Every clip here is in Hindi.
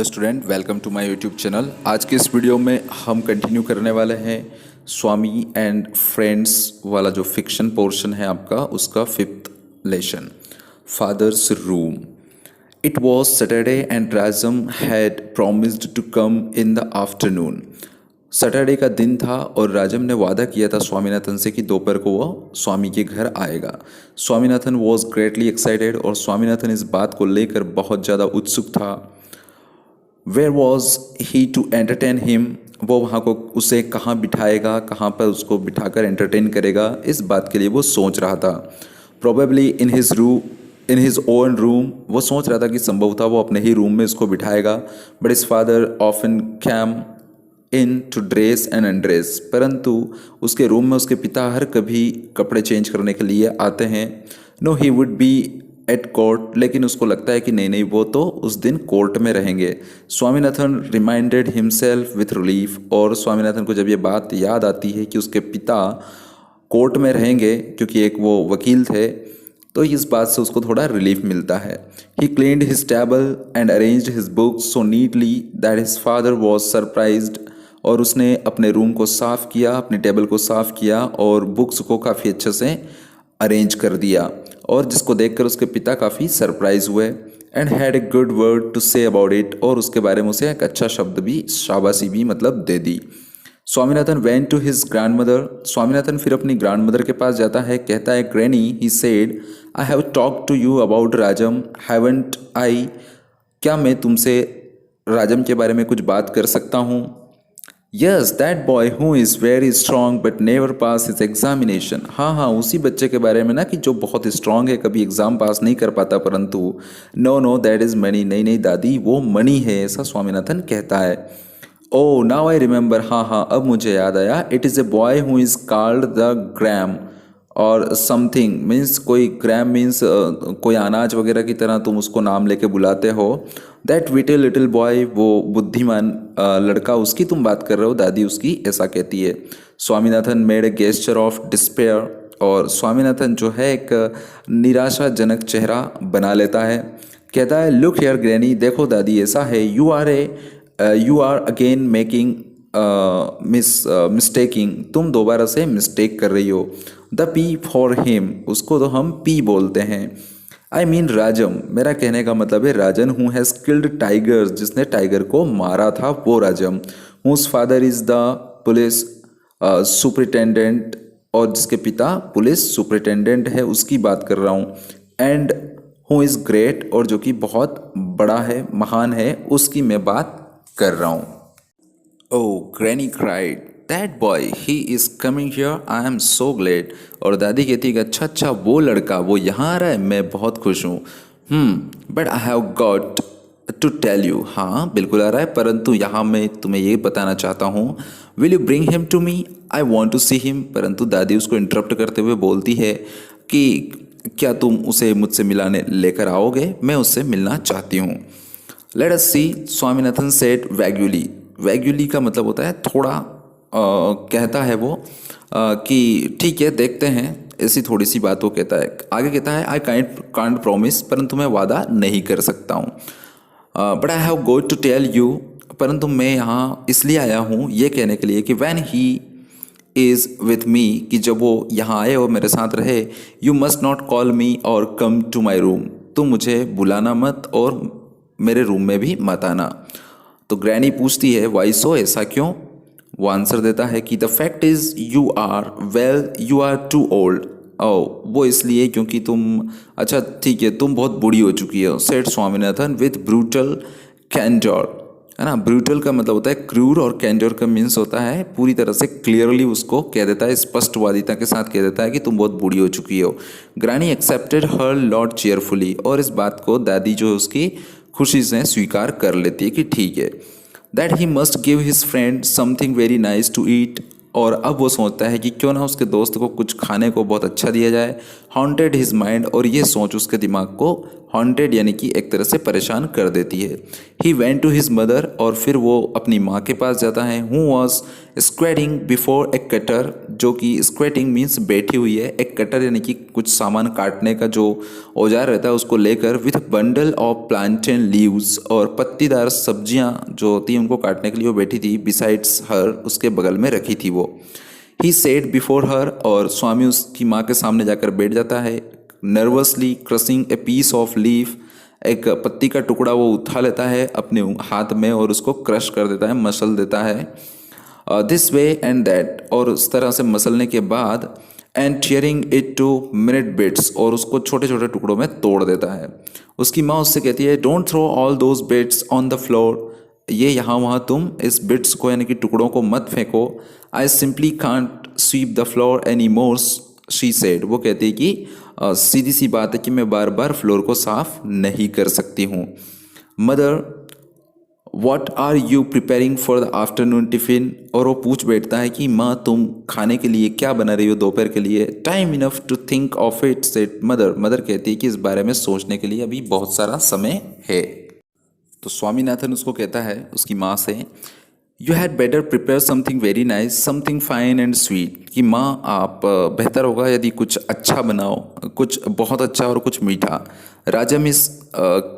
Hello student, welcome to my YouTube channel. आज के इस वीडियो में हम कंटिन्यू करने वाले हैं स्वामी एंड फ्रेंड्स वाला जो फिक्शन पोर्शन है आपका, उसका 5th lesson, father's room. It was Saturday and Rajam had promised to come in the afternoon. Saturday का दिन था और राजम ने वादा किया था स्वामीनाथन से कि दोपहर को वो स्वामी के घर आएगा। स्वामीनाथन वॉज ग्रेटली एक्साइटेड और स्वामीनाथन इस बात को लेकर बहुत ज़्यादा उत्सुक था। Where was he to entertain him, वो वहाँ को उसे कहाँ बिठाएगा, कहाँ पर उसको बिठाकर एंटरटेन करेगा, इस बात के लिए वो सोच रहा था। Probably in his own room, वो सोच रहा था कि संभवतः वो अपने ही रूम में इसको बिठाएगा। But his father often came in to dress and undress, परंतु उसके रूम में उसके पिता हर कभी कपड़े चेंज करने के लिए आते हैं। No he would be at court, लेकिन उसको लगता है कि नहीं, वो तो उस दिन कोर्ट में रहेंगे। Swaminathan reminded himself with relief, और स्वामीनाथन को जब ये बात याद आती है कि उसके पिता कोर्ट में रहेंगे क्योंकि एक वो वकील थे, तो इस बात से उसको थोड़ा रिलीफ मिलता है। He cleaned his table and arranged his books so neatly that his father was surprised, और उसने अपने रूम को साफ़ किया, अपने टेबल को साफ़ किया और बुक्स को काफ़ी अच्छे से अरेंज कर दिया, और जिसको देखकर उसके पिता काफ़ी सरप्राइज हुए। And had a good word to say about it, और उसके बारे में उसे एक अच्छा शब्द भी, शाबाशी भी मतलब दे दी। Swaminathan went to his grandmother, Swaminathan फिर अपनी ग्रैंड मदर के पास जाता है। कहता है, granny, he said, I have talk to you about Rajam, haven't I, क्या मैं तुमसे राजम के बारे में कुछ बात कर सकता हूँ? Yes, that boy who is very strong but never pass his examination. हाँ, उसी बच्चे के बारे में ना कि जो बहुत स्ट्रांग है, कभी एग्ज़ाम पास नहीं कर पाता, परंतु नो दैट इज़ मनी, नहीं दादी, वो मनी है, ऐसा स्वामीनाथन कहता है। ओ नाउ आई रिमेंबर, हाँ, अब मुझे याद आया, it is a boy who is called the gram और समथिंग, मीन्स कोई ग्रैम मीन्स कोई अनाज वगैरह की तरह तुम उसको नाम लेके बुलाते हो। दैट विटे लिटिल बॉय, वो बुद्धिमान लड़का, उसकी तुम बात कर रहे हो दादी, उसकी, ऐसा कहती है। Swaminathan made a gesture of despair, और स्वामीनाथन जो है एक निराशाजनक चेहरा बना लेता है। कहता है, लुक हियर ग्रैनी, देखो दादी, ऐसा है, you are again making mistaking, तुम दोबारा से मिस्टेक कर रही हो। द पी फॉर हिम, उसको तो हम पी बोलते हैं। आई मीन राजम, मेरा कहने का मतलब है Rajan who has killed tigers, जिसने टाइगर को मारा था वो Rajam. Whose father is the police superintendent, और जिसके पिता पुलिस सुपरिटेंडेंट है, उसकी बात कर रहा हूँ। एंड हु इज़ ग्रेट, और जो कि बहुत बड़ा है, महान है, उसकी मैं बात कर रहा हूँ। Oh, Granny cried, That boy, he is coming here, I am so glad. और दादी कहती है कि अच्छा, वो लड़का, वो यहाँ आ रहा है, मैं बहुत खुश हूँ। But I have got to tell you, हाँ बिल्कुल आ रहा है, परंतु यहाँ मैं तुम्हें ये बताना चाहता हूँ। Will you bring him to me, I want to see him. परंतु दादी उसको इंटरप्ट करते हुए बोलती है कि क्या तुम उसे मुझसे मिलाने लेकर आओगे, मैं उससे मिलना चाहती हूँ। लेट अस सी, स्वामीनाथन सेड वैग्यूली, वैग्यूली का मतलब होता है थोड़ा, कहता है वो कि ठीक है देखते हैं, ऐसी थोड़ी सी बात वो कहता है। आगे कहता है, आई कांट प्रॉमिस, परंतु मैं वादा नहीं कर सकता हूँ। But I have got to tell you, परंतु मैं यहाँ इसलिए आया हूँ ये कहने के लिए कि when he is with me, कि जब वो यहाँ आए और मेरे साथ रहे, यू मस्ट नॉट कॉल मी और कम टू माई रूम, तुम मुझे बुलाना मत और मेरे रूम में भी मत आना। तो ग्रैनी पूछती है, वाई सो, ऐसा क्यों? वो आंसर देता है कि the fact is you are too old. वो इसलिए क्योंकि तुम, अच्छा ठीक है, तुम बहुत बूढ़ी हो चुकी हो। Said Swaminathan with brutal candour, है ना, ब्रूटल का मतलब होता है क्रूर, और कैंडोर का मीन्स होता है पूरी तरह से क्लियरली उसको कह देता है, स्पष्टवादिता के साथ कह देता है कि तुम बहुत बूढ़ी हो चुकी हो। ग्रैनी एक्सेप्टेड हर लॉट चेयरफुली, और इस बात को दादी जो है उसकी खुशी से स्वीकार कर लेती है कि ठीक है। That he must give his friend something very nice to eat, और अब वो सोचता है कि क्यों ना उसके दोस्त को कुछ खाने को बहुत अच्छा दिया जाए। हॉन्टेड हिज माइंड, और ये सोच उसके दिमाग को हॉन्टेड यानी कि एक तरह से परेशान कर देती है। He went to his mother, और फिर वो अपनी माँ के पास जाता है। Who was squatting before a cutter, जो कि स्क्वेटिंग मीन्स बैठी हुई है, एक कटर यानी कि कुछ सामान काटने का जो औजार रहता है उसको लेकर, with bundle of plantain leaves, और पत्तीदार सब्जियां जो होती हैं उनको काटने के लिए वो बैठी थी। बिसाइड्स हर, उसके बगल में रखी थी वो। ही सेड बिफोर हर, और स्वामी उसकी माँ के सामने जाकर बैठ जाता है। Nervously crushing a piece of leaf, एक पत्ती का टुकड़ा वो उठा लेता है अपने हाथ में और उसको क्रश कर देता है, मसल देता है। दिस वे एंड दैट, और उस तरह से मसलने के बाद, and tearing it to minute bits, और उसको छोटे छोटे टुकड़ों में तोड़ देता है। उसकी माँ उससे कहती है, don't throw all those bits on the floor, ये यहाँ वहाँ तुम इस बिट्स को यानी कि टुकड़ों को मत फेंको। I simply can't sweep the floor any more, she said, वो कहती है कि सीधी सी बात है कि मैं बार बार फ्लोर को साफ नहीं कर सकती हूँ। Mother, what are you preparing for the afternoon tiffin, और वो पूछ बैठता है कि माँ तुम खाने के लिए क्या बना रही हो दोपहर के लिए। Time enough to think of it, said mother, mother कहती है कि इस बारे में सोचने के लिए अभी बहुत सारा समय है। तो स्वामीनाथन उसको कहता है उसकी माँ से, you had better prepare something very nice, something fine and sweet, कि माँ आप बेहतर होगा यदि कुछ अच्छा बनाओ, कुछ बहुत अच्छा और कुछ मीठा। राजम इज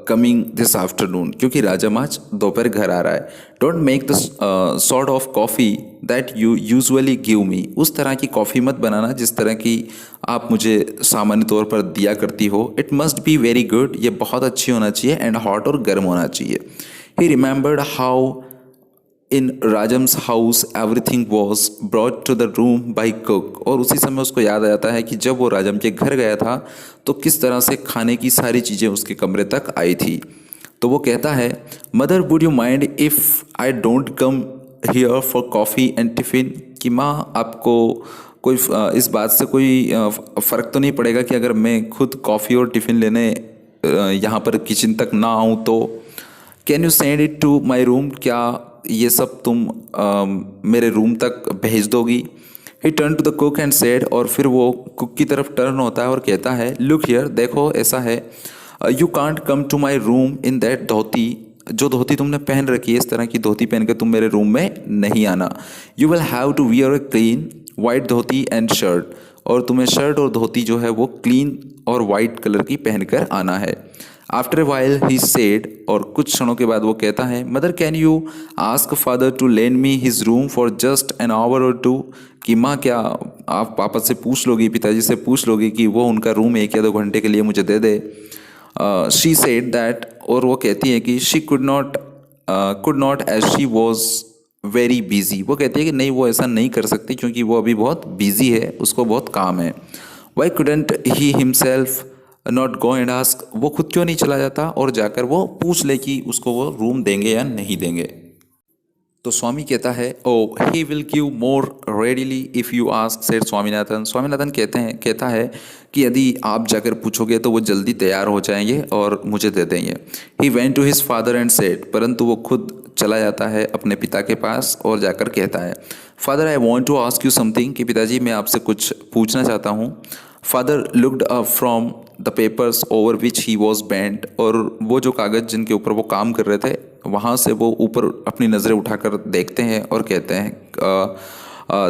कमिंग दिस आफ्टरनून, क्योंकि राजम आज दोपहर घर आ रहा है। Don't make the sort of coffee that you usually give me, उस तरह की कॉफ़ी मत बनाना जिस तरह की आप मुझे सामान्य तौर पर दिया करती हो। It must be very good, ये बहुत अच्छी होना चाहिए, एंड हॉट, और गर्म होना चाहिए। He remembered how in Rajam's house everything was brought to the room by cook, और उसी समय उसको याद आ जाता है कि जब वो राजम के घर गया था तो किस तरह से खाने की सारी चीज़ें उसके कमरे तक आई थी। तो वो कहता है, mother would you mind if I don't come here for coffee and tiffin, कि माँ आपको कोई इस बात से कोई फ़र्क तो नहीं पड़ेगा कि अगर मैं खुद कॉफ़ी और टिफ़िन लेने यहाँ पर किचन तक ना आऊँ तो। Can you send it to my room, क्या ये सब तुम मेरे रूम तक भेज दोगी। He turn to the cook and said, और फिर वो कुक की तरफ टर्न होता है और कहता है, लुक हियर, देखो ऐसा है, you can't come to my room in that dhoti, जो धोती तुमने पहन रखी है, इस तरह की धोती पहन के तुम मेरे रूम में नहीं आना। You will have to wear a clean white dhoti and shirt, और तुम्हें शर्ट और धोती जो है वो क्लीन और वाइट कलर की पहनकर आना है। After a while he said, और कुछ क्षणों के बाद वो कहता है, mother can you ask father to lend me his room for just an hour और टू, कि माँ क्या आप पापा से पूछ लोगी, पिताजी से पूछ लोगी कि वो उनका रूम 1 या 2 घंटे के लिए मुझे दे दे। शी सेड दैट, और वो कहती है कि she could not as she was very busy, वो कहती है कि नहीं वो ऐसा नहीं कर सकती क्योंकि वो अभी बहुत बिजी है, उसको बहुत काम है। Why couldn't he himself not go and ask, वो खुद क्यों नहीं चला जाता और जाकर वो पूछ ले कि उसको वो रूम देंगे या नहीं देंगे। तो स्वामी कहता है, O he will give more readily if you ask, said Swaminathan. Swaminathan कहता है कि यदि आप जाकर पूछोगे तो वो जल्दी तैयार हो जाएंगे और मुझे दे देंगे। He went to his father and said, परंतु वो खुद चला जाता है अपने पिता के पास और जाकर कहता है, father I want to ask you something, कि पिताजी मैं आपसे कुछ पूछना चाहता हूँ। Father looked up from the papers over which he was bent, और वो जो कागज़ जिनके ऊपर वो काम कर रहे थे वहाँ से वो ऊपर अपनी नज़रें उठाकर देखते हैं और कहते हैं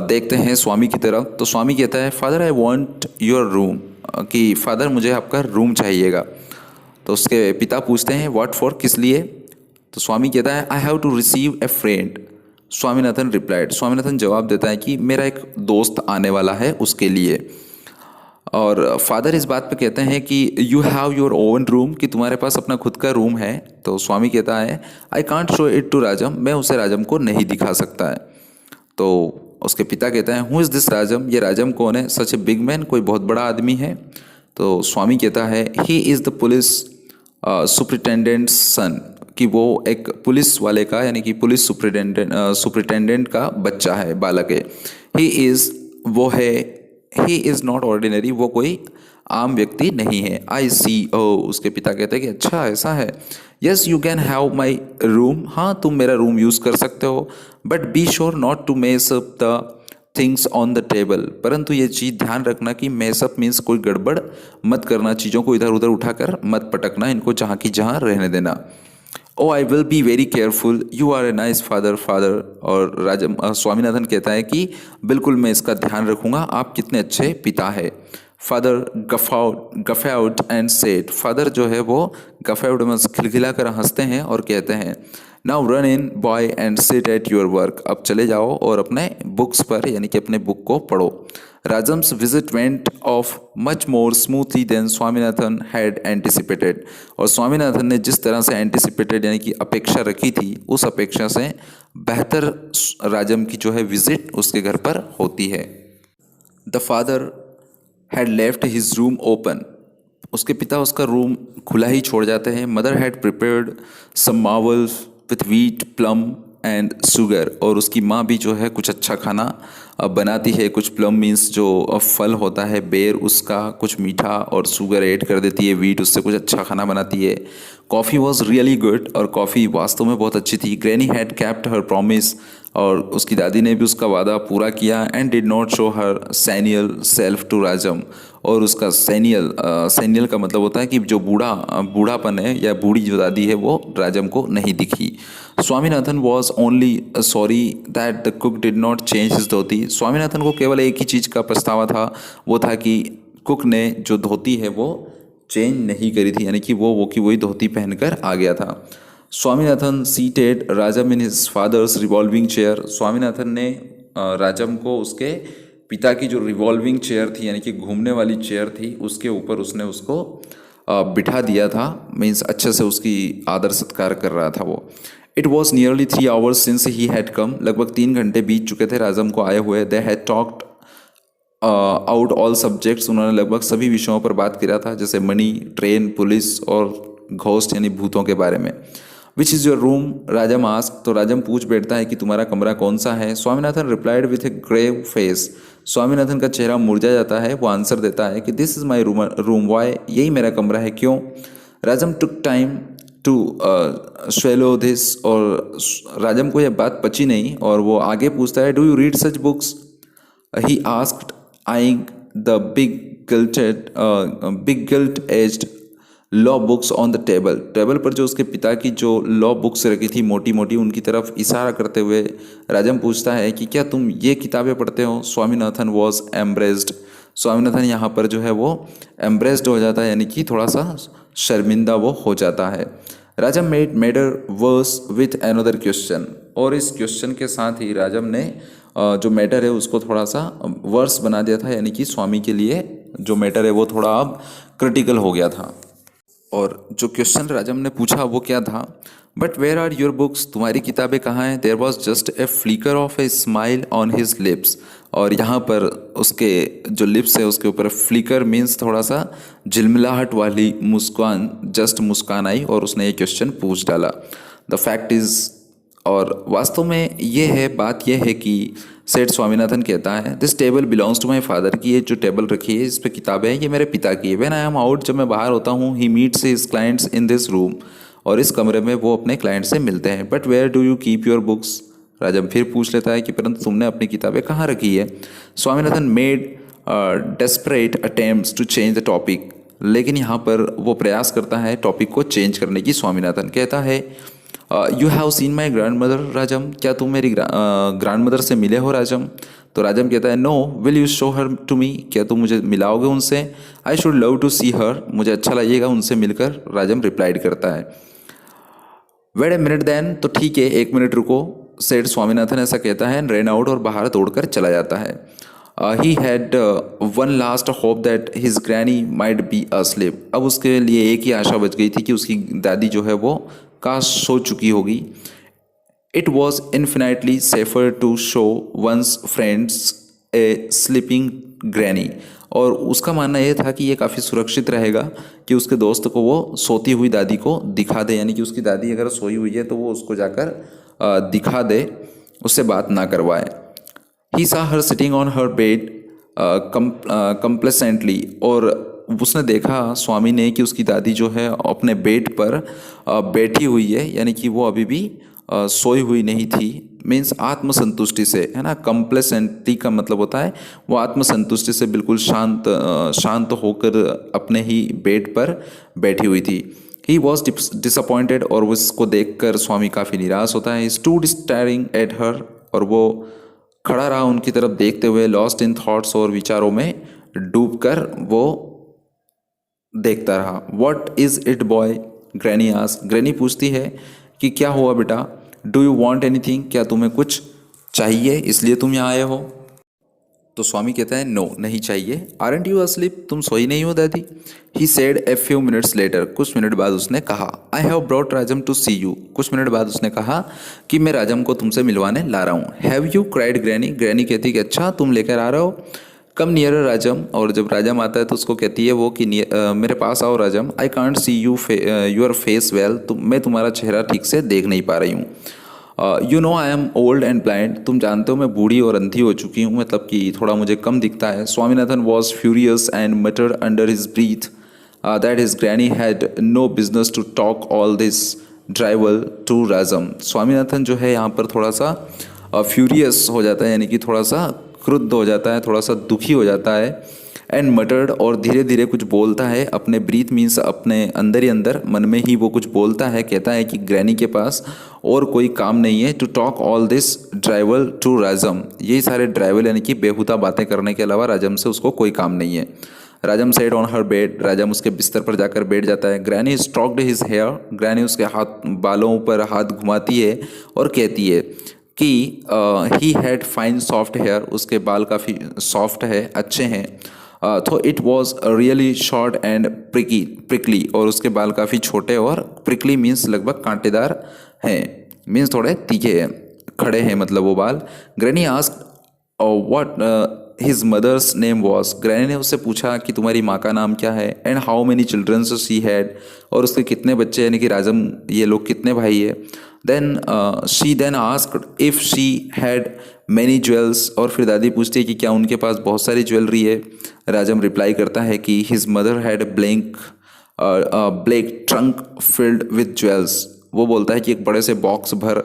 देखते हैं स्वामी की तरफ। तो स्वामी कहता है, father I want your room, कि फादर मुझे आपका रूम चाहिएगा। तो उसके पिता पूछते हैं, व्हाट फॉर, किस लिए। तो स्वामी कहता है, I have to receive a friend. Swaminathan replied, Swaminathan जवाब देता है कि मेरा एक दोस्त आने वाला है उसके लिए। और फादर इस बात पे कहते हैं कि you have your own room, कि तुम्हारे पास अपना खुद का रूम है। तो स्वामी कहता है, I can't show it to Rajam, मैं उसे राजम को नहीं दिखा सकता है। तो उसके पिता कहते हैं, हु इज़ दिस राजम, ये राजम कौन है, सच ए बिग मैन, कोई बहुत बड़ा आदमी है। तो स्वामी कहता है, he is the police superintendent's son, कि वो एक पुलिस वाले का यानी कि पुलिस सुपरिटेंडेंट का बच्चा है, बालक है। ही इज़, वो है, ही इज़ नॉट ऑर्डिनरी, वो कोई आम व्यक्ति नहीं है। आई सी, ओ, उसके पिता कहते हैं कि अच्छा ऐसा है। Yes you can have my room, हाँ तुम मेरा रूम यूज़ कर सकते हो, but be sure not to mess up the things on the table, परंतु ये चीज़ ध्यान रखना कि मेसअप मीन्स कोई गड़बड़ मत करना, चीज़ों को इधर उधर उठाकर मत पटकना, इनको जहाँ की जहाँ रहने देना। O I will be very careful, you are a nice father father. और स्वामीनाथन कहता है कि बिल्कुल मैं इसका ध्यान रखूंगा, आप कितने अच्छे पिता है। फादर गफाउट एंड सेड, फादर जो है वो गफाउट में खिलखिला कर हंसते हैं और कहते हैं now run in boy and sit at your work, अब चले जाओ और अपने बुक्स पर यानी कि अपने बुक को पढ़ो। Rajam's visit went off much more smoothly than Swaminathan had anticipated, और स्वामीनाथन ने जिस तरह से एंटिसिपेटेड यानी कि अपेक्षा रखी थी, उस अपेक्षा से बेहतर राजम की जो है विजिट उसके घर पर होती है। The father had left his room open, उसके पिता उसका रूम खुला ही छोड़ जाते हैं। Mother had prepared some morsels with wheat plum and sugar, और उसकी माँ भी जो है कुछ अच्छा खाना बनाती है। कुछ प्लम मीन्स जो फल होता है बेर, उसका कुछ मीठा और शुगर ऐड कर देती है, वीट उससे कुछ अच्छा खाना बनाती है। कॉफ़ी वॉज रियली गुड, और कॉफ़ी वास्तव में बहुत अच्छी थी। Granny had kept her promise, और उसकी दादी ने भी उसका वादा पूरा किया। And did not show her senile self to Rajam, और उसका सैनियल का मतलब होता है कि जो बूढ़ापन है या बूढ़ी जो दादी है वो राजम को नहीं दिखी। Swaminathan was only sorry that the cook did not change his dhoti, Swaminathan को केवल एक ही चीज़ का पछतावा था, वो था कि कुक ने जो धोती है वो चेंज नहीं करी थी, यानी कि वो की वही धोती पहनकर आ गया था। Swaminathan seated Rajam in his father's revolving chair, Swaminathan ने राजम को उसके पिता की जो रिवॉल्विंग चेयर थी यानी कि घूमने वाली चेयर थी उसके ऊपर उसने उसको बिठा दिया था, मीन्स अच्छे से उसकी आदर सत्कार कर रहा था वो। It was nearly 3 hours since he had come, लगभग 3 घंटे बीत चुके थे राजम को आए हुए। They had talked out all subjects, उन्होंने लगभग सभी विषयों पर बात किया था, जैसे मनी, ट्रेन, पुलिस और घोस्ट यानी भूतों के बारे में। Which is your room, Rajam ask, तो राजम पूछ बैठता है कि तुम्हारा कमरा कौन सा है। Swaminathan replied with a grave face, Swaminathan का चेहरा मुरझा जाता है, वो आंसर देता है कि this is my room why, यही मेरा कमरा है, क्यों। Rajam took time to swallow this, और राजम को यह बात पची नहीं और वो आगे पूछता है do you read such books, he asked eyeing the big gilt-edged law books on the table, table पर जो उसके पिता की जो लॉ बुक्स रखी थी मोटी मोटी, उनकी तरफ इशारा करते हुए राजम पूछता है कि क्या तुम ये किताबें पढ़ते हो। स्वामीनाथन वॉज एम्ब्रेस्ड, स्वामीनाथन यहाँ पर जो है वो एम्ब्रेस्ड हो जाता है यानी कि थोड़ा सा शर्मिंदा वो हो जाता है। Rajam made matter worse with another question, और इस क्वेश्चन के साथ ही राजम ने जो मैटर है उसको थोड़ा सा वर्स बना दिया था, यानी कि स्वामी के लिए जो मैटर है वो थोड़ा अब क्रिटिकल हो गया था। और जो क्वेश्चन राजम ने पूछा वो क्या था, but where are your books, तुम्हारी किताबें कहाँ हैं। There was just a flicker of a smile on his lips, और यहाँ पर उसके जो लिप्स है उसके ऊपर फ्लिकर मीन्स थोड़ा सा झिलमिलाहट वाली मुस्कान, जस्ट मुस्कान आई और उसने ये क्वेश्चन पूछ डाला। द फैक्ट इज़, और वास्तव में ये है, बात यह है कि सेठ स्वामीनाथन कहता है this table belongs to my father, की ये जो टेबल रखी है इस पर किताबें हैं ये मेरे पिता की है। व्हेन आई एम आउट, जब मैं बाहर होता हूँ, he meets his clients in this room, और इस कमरे में वो अपने क्लाइंट से मिलते हैं। But where do you keep your books, Rajam फिर पूछ लेता है कि परंतु तुमने अपनी किताबें कहाँ रखी है। Swaminathan made desperate attempts to change the topic, लेकिन यहाँ पर वो प्रयास करता है टॉपिक को चेंज करने की। स्वामीनाथन कहता है you have seen my grand mother राजम, क्या तुम मेरी ग्रैंड मदर से मिले हो राजम। तो राजम कहता है no, will you show her to me, क्या तुम मुझे मिलाओगे उनसे। I should love to see her, मुझे अच्छा लगेगा उनसे मिलकर, राजम रिप्लाइड करता है। वेट ए मिनट देन, तो ठीक है 1 मिनट रुको, सेठ स्वामीनाथन ऐसा कहता है, रेन आउट और बाहर दौड़कर चला जाता है। He had one last hope that his granny might be asleep, अब उसके लिए एक ही आशा बच गई थी कि उसकी दादी जो है वो काश सो चुकी होगी। It was infinitely safer to show one's friends a sleeping granny, और उसका मानना यह था कि ये काफ़ी सुरक्षित रहेगा कि उसके दोस्त को वो सोती हुई दादी को दिखा दे, यानी कि उसकी दादी अगर सोई हुई है तो वो उसको जाकर दिखा दे, उससे बात ना करवाए। ही सा हर सिटिंग ऑन हर बेड कंप्लेसेंटली, और उसने देखा स्वामी ने कि उसकी दादी जो है अपने बेड पर बैठी हुई है, यानी कि वो अभी भी सोई हुई नहीं थी, मीन्स आत्मसंतुष्टि से, है ना। कंप्लेसेंटी का मतलब होता है वो आत्मसंतुष्टि से बिल्कुल शांत होकर अपने ही बेड पर बैठी हुई थी। ही वॉज डिसअपॉइंटेड, और उसको देखकर स्वामी काफ़ी निराश होता है। स्टूड स्टेयरिंग एट हर, और वो खड़ा रहा उनकी तरफ देखते हुए, लॉस्ट इन थॉट्स, और विचारों में डूबकर वो देखता रहा। What is it boy, granny ask, granny पूछती है कि क्या हुआ बेटा। डू यू वॉन्ट एनीथिंग, क्या तुम्हें कुछ चाहिए, इसलिए तुम यहाँ आए हो। तो स्वामी कहता है नो, नहीं चाहिए। आरंट यू अस्लीप, तुम सोई नहीं हो दादी। He said a few minutes later, कुछ मिनट बाद उसने कहा, I have brought Rajam to see you, कुछ मिनट बाद उसने कहा कि मैं राजम को तुमसे मिलवाने ला रहा हूँ। Have you cried granny, granny कहती कि अच्छा तुम लेकर आ रहे हो। कम नियर राजम, और जब राजम आता है तो उसको कहती है वो कि मेरे पास आओ राजम। I can't see you your face well, मैं तुम्हारा चेहरा ठीक से देख नहीं पा रही हूँ। You know I am old and blind, तुम जानते हो मैं बूढ़ी और अंधी हो चुकी हूँ, मतलब कि थोड़ा मुझे कम दिखता है। Swaminathan was furious and muttered under his breath that his granny had no business to talk all this drivel to Rajam. Swaminathan जो है यहाँ पर थोड़ा सा फ्यूरियस हो जाता है, यानी कि थोड़ा सा क्रुद्ध हो जाता है, थोड़ा सा दुखी हो जाता है। एंड मटर्ड, और धीरे धीरे कुछ बोलता है, अपने ब्रीथ मीन्स अपने अंदर ही अंदर, मन में ही वो कुछ बोलता है। कहता है कि ग्रैनी के पास और कोई काम नहीं है, to talk all this drivel to Rajam, यही सारे ड्राइवल यानी कि बेहुदा बातें करने के अलावा राजम से उसको कोई काम नहीं है। Rajam sat on her bed, Rajam उसके बिस्तर पर जाकर बैठ जाता है। Granny stroked his hair, granny उसके बालों पर हाथ घुमाती है और कहती है कि he had fine soft hair, उसके बाल काफ़ी सॉफ्ट है, अच्छे हैं। तो it was really short and prickly, और उसके बाल काफ़ी छोटे और प्रिकली मीन्स लगभग कांटेदार हैं, मीन्स थोड़े तीखे हैं, खड़े हैं मतलब वो बाल। Granny asked what his mother's name was, granny ने उससे पूछा कि तुम्हारी माँ का नाम क्या है। And how many childrens she had, और उसके कितने बच्चे, यानी कि राजम ये लोग कितने भाई है। Then she then asked if she had many jewels, और फिर दादी पूछती है कि क्या उनके पास बहुत सारी ज्वेलरी है। राजम रिप्लाई करता है कि his mother had black trunk filled with jewels, वो बोलता है कि एक बड़े से बॉक्स भर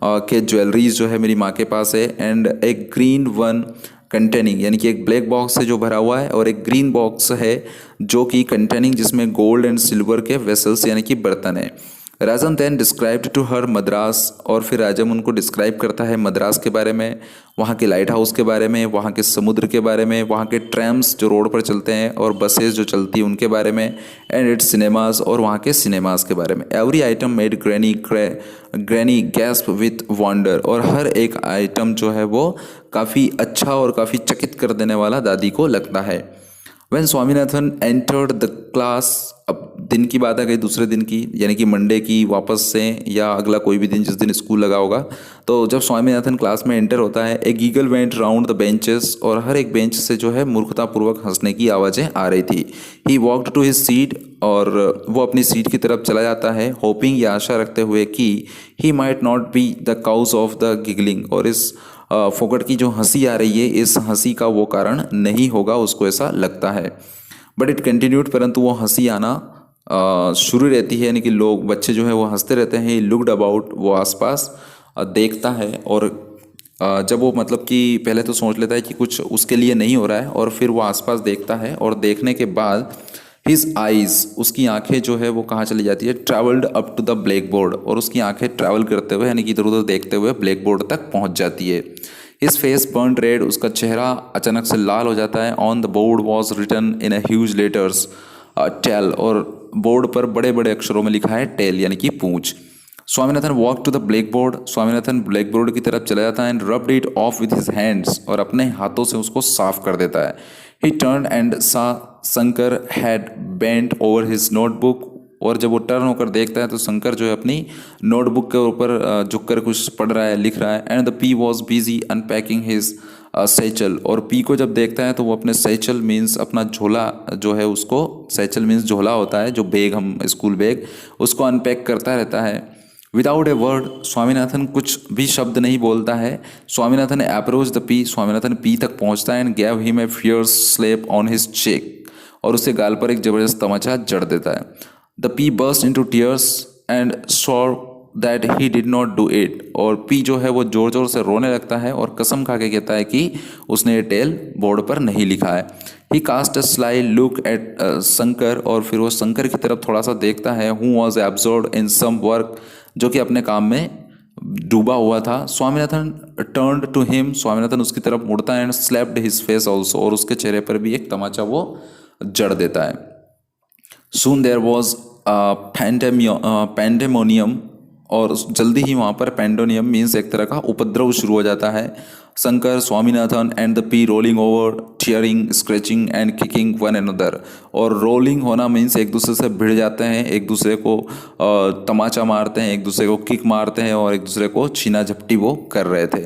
के ज्वेलरीज जो है मेरी माँ के पास है। एंड एक ग्रीन वन कंटेनिंग, यानी कि एक ब्लैक बॉक्स है जो भरा हुआ है, और एक ग्रीन बॉक्स है जो कि कंटेनिंग, जिसमें गोल्ड एंड सिल्वर के वेसल्स यानी कि बर्तन है। Rajam then described to her Madras, और फिर राजम उनको डिस्क्राइब करता है मद्रास के बारे में, वहाँ के लाइट हाउस के बारे में, वहाँ के समुद्र के बारे में, वहाँ के ट्रैम्स जो रोड पर चलते हैं और बसेस जो चलती हैं उनके बारे में, एंड इट्स सिनेमाज, और वहाँ के सिनेमाज के बारे में। Every item made granny gasp with wonder, और हर एक आइटम जो है वो काफ़ी अच्छा और काफ़ी चकित कर देने वाला दादी को लगता है। When Swaminathan entered the class, अब दिन की बात आ गई, दूसरे दिन की, यानी कि मंडे की वापस से, या अगला कोई भी दिन जिस दिन स्कूल लगा होगा। तो जब स्वामीनाथन क्लास में एंटर होता है, ए गीगल वेंट राउंड द बेंचेस, और हर एक बेंच से जो है मूर्खतापूर्वक हंसने की आवाज़ें आ रही थी। He walked to his seat, और वो अपनी सीट की तरफ चला जाता है, होपिंग, या आशा रखते हुए कि he might not be the cause of the giggling, और इस फोकट की जो हंसी आ रही है, इस हंसी का वो कारण नहीं होगा, उसको ऐसा लगता है। बट इट कंटिन्यूड, परंतु वो हंसी आना शुरू रहती है, यानी कि लोग, बच्चे जो है वो हंसते रहते हैं। लुक्ड अबाउट, वो आसपास देखता है, और जब वो मतलब कि पहले तो सोच लेता है कि कुछ उसके लिए नहीं हो रहा है, और फिर वो आसपास देखता है, और देखने के बाद हिज आइज़, उसकी आंखें जो है वो कहाँ चली जाती है, travelled up to the black board, और उसकी आंखें ट्रैवल करते हुए, यानी कि इधर उधर देखते हुए ब्लैक बोर्ड तक पहुँच जाती है। हिज फेस बर्न रेड, उसका चेहरा अचानक से लाल हो जाता है। On the board was written in a huge letters tail, और बोर्ड पर बड़े बड़े अक्षरों में लिखा है टेल, यानी कि पूंछ। Swaminathan walk to the black board, Swaminathan black board की तरफ चला जाता है। And rubbed it off with his hands, और अपने हाथों से उसको साफ कर देता है। ही टर्न एंड सा Shankar had bent over his notebook, और जब वो टर्न होकर देखता है तो शंकर जो है अपनी नोटबुक के ऊपर झुक कर कुछ पढ़ रहा है, लिख रहा है। And the P was busy unpacking his satchel, और पी को जब देखता है तो वो अपने सैचल मीन्स अपना झोला जो है, उसको, सैचल मीन्स झोला होता है, जो बैग, हम स्कूल बैग, उसको अनपैक करता रहता है। विदाउट ए वर्ड, स्वामीनाथन कुछ भी शब्द नहीं बोलता है। Swaminathan approach the P, Swaminathan P तक पहुंचता है। And gave him a fierce slap on his cheek, और उसके गाल पर एक जबरदस्त तमाचा जड़ देता है। The Pea burst into tears and swore that he did not do it, और पी जो है वो जोर जोर से रोने लगता है और कसम खा के कहता है कि उसने ये टेल बोर्ड पर नहीं लिखा है। He cast a sly look at Shankar, और फिर वो शंकर की तरफ थोड़ा सा देखता है, who was absorbed in some work, जो कि अपने काम में डूबा हुआ था। Swaminathan turned to him, Swaminathan उसकी तरफ मुड़ता है, and slapped his face also, और उसके चेहरे पर भी एक तमाचा वो जड़ देता है। सून देयर वॉज पैंडेमोनियम, और जल्दी ही वहाँ पर पैंडोनियम मीन्स एक तरह का उपद्रव शुरू हो जाता है। Shankar, Swaminathan and the P rolling over, tearing, scratching and kicking one another, और रोलिंग होना मीन्स एक दूसरे से भिड़ जाते हैं, एक दूसरे को तमाचा मारते हैं, एक दूसरे को किक मारते हैं, और एक दूसरे को छीना झपटी वो कर रहे थे।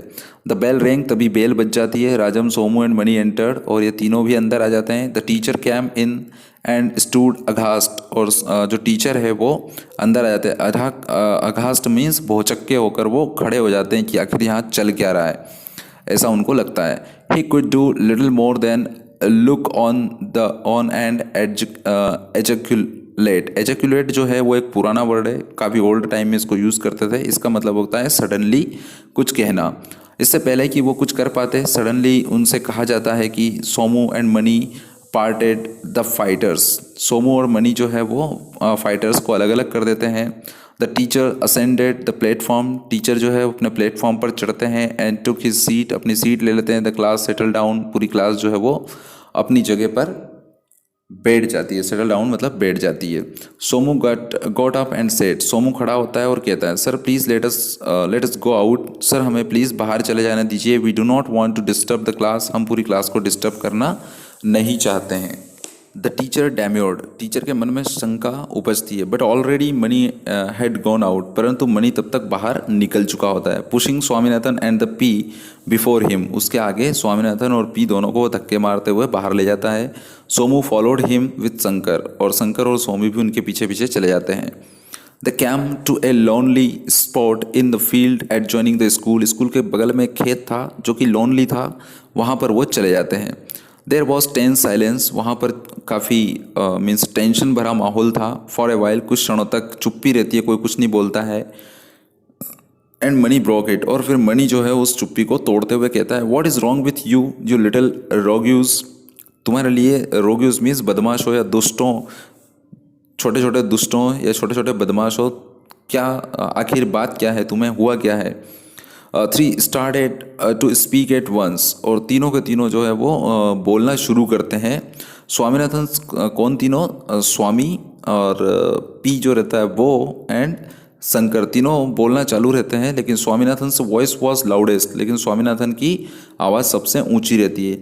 द बेल रिंग, तभी बेल बज जाती है। राजम, सोमू एंड मनी एंटर्ड, और ये तीनों भी अंदर आ जाते हैं। The teacher came in and stood aghast, और जो टीचर है वो अंदर आ जाते हैं। अघास्ट मीन्स भौचक्के होकर वो खड़े हो जाते हैं कि आखिर यहाँ चल क्या रहा है, ऐसा उनको लगता है। He could do little more than look on and ejaculate. Ejaculate जो है वो एक पुराना वर्ड है, काफ़ी ओल्ड टाइम में इसको यूज़ करते थे। इसका मतलब होता है सडनली कुछ कहना। इससे पहले कि वो कुछ कर पाते, सडनली उनसे कहा जाता है कि Somu and money parted the fighters. Somu और मनी जो है वो फाइटर्स को अलग अलग कर देते हैं। The teacher ascended the platform, teacher जो है वो अपने प्लेटफॉर्म पर चढ़ते हैं। एंड टुक हिज सीट, अपनी सीट ले लेते हैं। द क्लास सेटल डाउन, पूरी क्लास जो है वो अपनी जगह पर बैठ जाती है। सेटल डाउन मतलब बैठ जाती है। Somu got up and said, Somu खड़ा होता है और कहता है, sir please let us go out, sir हमें प्लीज़ बाहर चले जाने दीजिए। We do not want to disturb the class, हम पूरी क्लास को डिस्टर्ब करना नहीं चाहते हैं। द टीचर डैम्योर्ड, टीचर के मन में शंका उपजती है। But already money had gone out, परंतु मनी तब तक बाहर निकल चुका होता है। Pushing Swaminathan and the P before him, उसके आगे स्वामीनाथन और पी दोनों को धक्के मारते हुए बाहर ले जाता है। Somu followed him with Shankar, और शंकर और सोमू भी उनके पीछे पीछे चले जाते हैं। They came to a lonely spot in the field adjoining the school, school के बगल में एक खेत था जो कि लोनली था, वहाँ पर वो चले जाते हैं। देयर वॉज टेंस साइलेंस, वहाँ पर काफ़ी मीन्स टेंशन भरा माहौल था। फॉर ए वाइल, कुछ क्षणों तक चुप्पी रहती है, कोई कुछ नहीं बोलता है। एंड मनी ब्रोक इट, और फिर मनी जो है उस चुप्पी को तोड़ते हुए कहता है, what is wrong with you you little rogues, तुम्हारे लिए रोग्यूज मीन्स बदमाश हो या दुष्टों, छोटे छोटे दुष्टों या छोटे छोटे बदमाश हो, क्या आखिर बात क्या है, तुम्हें हुआ क्या है। Three started to speak at once, और तीनों के तीनों जो है वो बोलना शुरू करते हैं। स्वामीनाथन कौन तीनों, स्वामी और पी जो रहता है वो एंड शंकर, तीनों बोलना चालू रहते हैं। लेकिन स्वामीनाथन से वॉइस वॉज लाउडेस्ट, लेकिन स्वामीनाथन की आवाज़ सबसे ऊंची रहती है।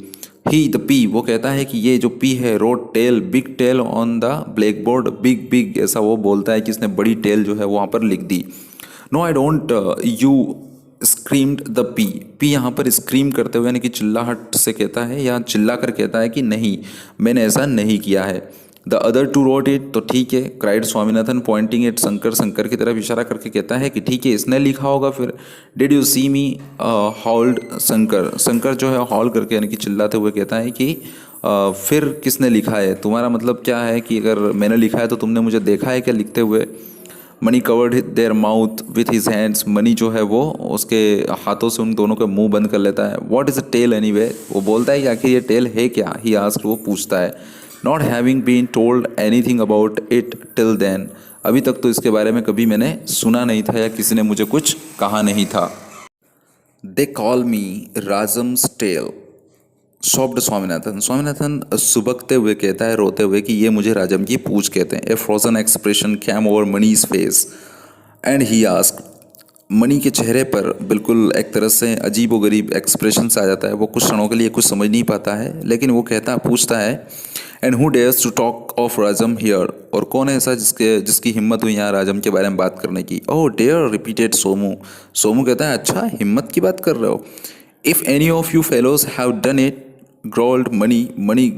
ही द पी, वो कहता है कि ये जो पी है, wrote tail big tail on the black board, big big ऐसा वो बोलता है कि इसने बड़ी टेल जो है वहाँ पर लिख दी। No I don't you screamed the Pea, Pea यहाँ पर स्क्रीम करते हुए यानी कि चिल्लाहट से कहता है या चिल्ला कर कहता है कि नहीं, मैंने ऐसा नहीं किया है। The other two wrote it, तो ठीक है, cried Swaminathan pointing at Shankar, Shankar की तरफ इशारा करके कहता है कि ठीक है, इसने लिखा होगा फिर। Did you see me hold Shankar, Shankar जो है हॉल करके यानी कि चिल्लाते हुए कहता है कि फिर किसने लिखा है, तुम्हारा मतलब क्या है कि अगर मैंने लिखा है तो तुमने मुझे देखा है क्या लिखते हुए। Money covered their mouth with his hands, money जो है वो उसके हाथों से उन दोनों का मुंह बंद कर लेता है। What is a tail anyway, वो बोलता है कि आखिर ये टेल है क्या, ही आस्क्ड, वो पूछता है। Not having been told anything about it till then, अभी तक तो इसके बारे में कभी मैंने सुना नहीं था या किसी ने मुझे कुछ कहा नहीं था। They call me Rajam's tail, sobbed Swaminathan, Swaminathan सुबकते हुए कहता है, रोते हुए, कि ये मुझे राजम की पूछ कहते हैं। A frozen expression came over Mani's face and he asked, Mani के चेहरे पर बिल्कुल एक तरह से अजीब व गरीब एक्सप्रेशन आ जाता है। वो कुछ क्षणों के लिए कुछ समझ नहीं पाता है, लेकिन वो पूछता है, and who dares to talk of Rajam here, और कौन है ऐसा जिसकी हिम्मत हुई यहाँ राजम के बारे में बात करने की। Oh dare, repeated Somu, Somu कहता है, अच्छा हिम्मत की बात कर रहे हो। If any of you fellows have done it, growled Mani, Mani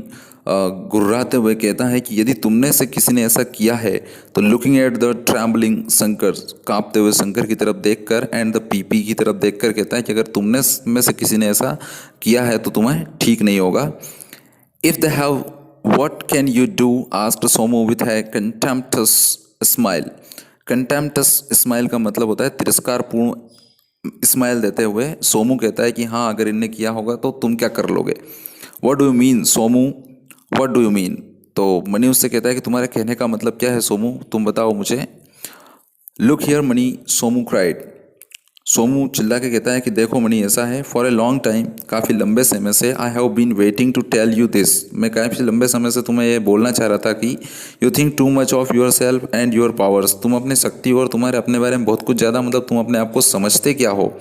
गुर्राते हुए कहता है कि यदि तुमने से किसी ने ऐसा किया है तो looking at the trembling Shankar, कांपते हुए शंकर की तरफ देखकर, एंड द पीपी की तरफ देखकर कहता है कि अगर तुमने में से किसी ने ऐसा किया है तो तुम्हें ठीक नहीं होगा। If they have what can you do, asked Somu with a contemptuous smile, contemptuous smile का मतलब होता है तिरस्कारपूर्ण स्माइल देते हुए सोमू कहता है कि हाँ अगर इनने किया होगा तो तुम क्या कर लोगे। What do you mean Somu, what do you mean. तो मनी उससे कहता है कि तुम्हारे कहने का मतलब क्या है सोमू, तुम बताओ मुझे। Look here money, Somu cried. Somu चिल्ला के कहता है कि देखो मनी ऐसा है, फॉर ए लॉन्ग टाइम, काफ़ी लंबे समय से, I have been waiting to tell you this, मैं काफ़ी लंबे समय से तुम्हें ये बोलना चाह रहा था कि you think too much of your self and your powers, तुम अपनी शक्ति और तुम्हारे अपने बारे में बहुत कुछ ज़्यादा, मतलब तुम अपने आप को समझते क्या हो।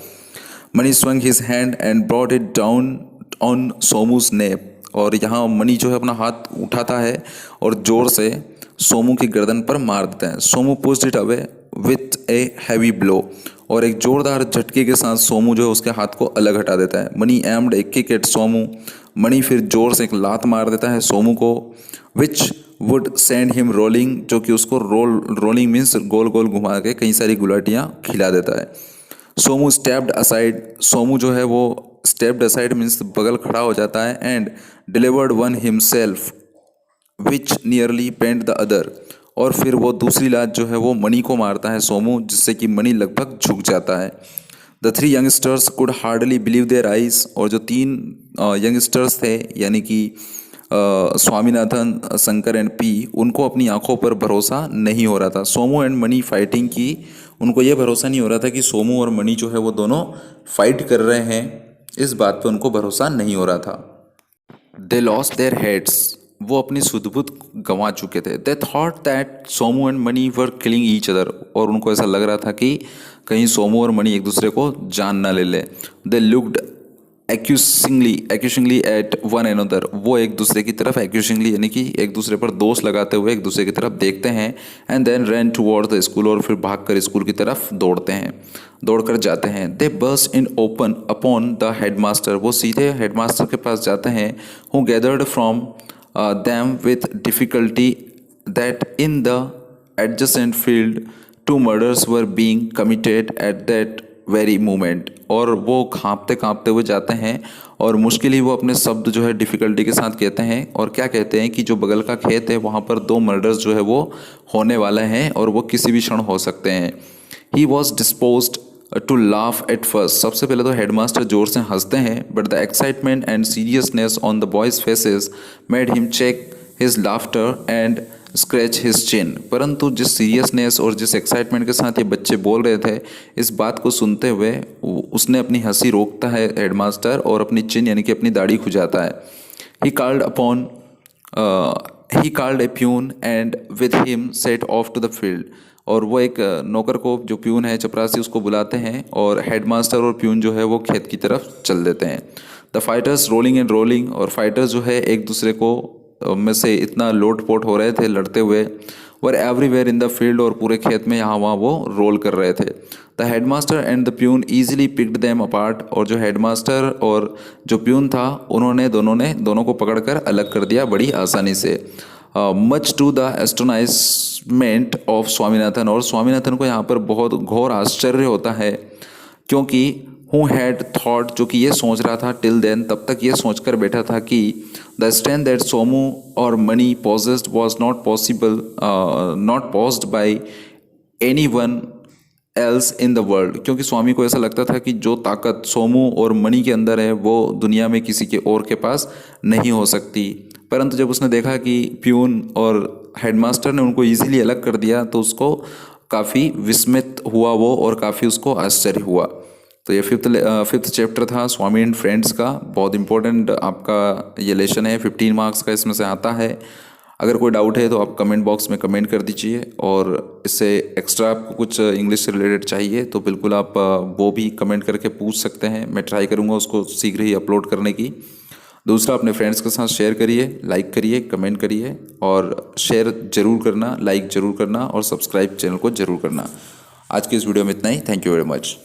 Mani swung his hand and brought it down on Somu's nape, और यहाँ मनी जो है अपना हाथ उठाता है और जोर से सोमू की गर्दन पर मार देता है। Somu pushed it away with a heavy blow, और एक जोरदार झटके के साथ सोमू जो है उसके हाथ को अलग हटा देता है। Money aimed a kick eight Somu, money फिर जोर से एक लात मार देता है सोमू को, which would send him rolling, जो कि उसको रोलिंग मीन्स गोल गोल घुमा के कई सारी गुलाटियाँ खिला देता है। सोमू स्टेप्ड असाइड, सोमू जो है वो स्टेप्ड असाइड मीन्स बगल खड़ा हो जाता है, and delivered one himself which nearly paint the other, और फिर वो दूसरी लात जो है वो मनी को मारता है सोमू, जिससे कि मनी लगभग झुक जाता है। The three youngsters could hardly believe their eyes, और जो तीन यंगस्टर्स थे यानी कि स्वामीनाथन, शंकर एंड पी, उनको अपनी आंखों पर भरोसा नहीं हो रहा था। सोमू एंड मनी फाइटिंग की, उनको ये भरोसा नहीं हो रहा था कि सोमू और मनी जो है वो दोनों फाइट कर रहे हैं, इस बात पे उनको भरोसा नहीं हो रहा था। दे लॉस्ट देयर हेड्स, वो अपनी सुध-बुध गंवा चुके थे। They thought that Somu and money were killing each other, और उनको ऐसा लग रहा था कि कहीं सोमू और मनी एक दूसरे को जान ना ले ले। They looked accusingly at one another, वो एक दूसरे की तरफ एक्यूसिंगली यानी कि एक दूसरे पर दोष लगाते हुए एक दूसरे की तरफ देखते हैं। And then ran toward the school, और फिर भागकर स्कूल की तरफ दौड़कर जाते हैं। They burst in open upon the headmaster, वो सीधे हेडमास्टर के पास जाते हैं। Who gathered from them with difficulty that in the adjacent field 2 murders were being committed at that very moment, और वो कांपते कांपते हुए जाते हैं और मुश्किल ही वो अपने शब्द जो है डिफ़िकल्टी के साथ कहते हैं, और क्या कहते हैं कि जो बगल का खेत है वहाँ पर 2 मर्डर्स जो है वो होने वाले हैं और वो किसी भी क्षण हो सकते हैं। He was disposed to laugh at first, सबसे पहले तो हेडमास्टर जोर से हंसते हैं, but the excitement and seriousness on the boys' faces made him check his laughter and scratch his chin, परंतु जिस सीरियसनेस और जिस एक्साइटमेंट के साथ ये बच्चे बोल रहे थे, इस बात को सुनते हुए उसने अपनी हंसी रोकता है हेडमास्टर, और अपनी चिन यानी कि अपनी दाढ़ी खुजाता है। He called a peon and with him set off to the field, और वो एक नौकर को, जो प्यून है चपरासी, उसको बुलाते हैं और हेडमास्टर और प्यून जो है वो खेत की तरफ चल देते हैं। The fighters rolling and rolling, और फाइटर्स जो है एक दूसरे को में से इतना लोट-पोट हो रहे थे लड़ते हुए, वर एवरीवेयर इन द फील्ड, और पूरे खेत में यहाँ वहाँ वो रोल कर रहे थे। The headmaster and the peon easily picked them apart, और जो हेडमास्टर और जो प्यून था उन्होंने दोनों को पकड़कर अलग कर दिया बड़ी आसानी से। Much to the astonishment of Swaminathan, और स्वामीनाथन को यहाँ पर बहुत घोर आश्चर्य होता है, क्योंकि हु हैड थॉट, जो कि ये सोच रहा था टिल देन, तब तक ये सोचकर बैठा था कि द स्ट्रेंथ दैट सोमू और money possessed was not paused by any one else in the world, क्योंकि स्वामी को ऐसा लगता था कि जो ताकत सोमू और मनी के अंदर है वो दुनिया में किसी के और के पास नहीं हो सकती। परंतु जब उसने देखा कि प्यून और हेडमास्टर ने उनको इजीली अलग कर दिया, तो उसको काफ़ी विस्मित हुआ वो, और काफ़ी उसको आश्चर्य हुआ। तो ये फिफ्थ चैप्टर था स्वामी एंड फ्रेंड्स का। बहुत इंपॉर्टेंट आपका ये लेसन है, 15 मार्क्स का इसमें से आता है। अगर कोई डाउट है तो आप कमेंट बॉक्स में कमेंट कर दीजिए, और इससे एक्स्ट्रा आपको कुछ इंग्लिश से रिलेटेड चाहिए तो बिल्कुल आप वो भी कमेंट करके पूछ सकते हैं। मैं ट्राई करूँगा उसको शीघ्र ही अपलोड करने की। दूसरा, अपने फ्रेंड्स के साथ शेयर करिए, लाइक करिए, कमेंट करिए, और शेयर ज़रूर करना, लाइक ज़रूर करना, और सब्सक्राइब चैनल को ज़रूर करना। आज की इस वीडियो में इतना ही। Thank you very much.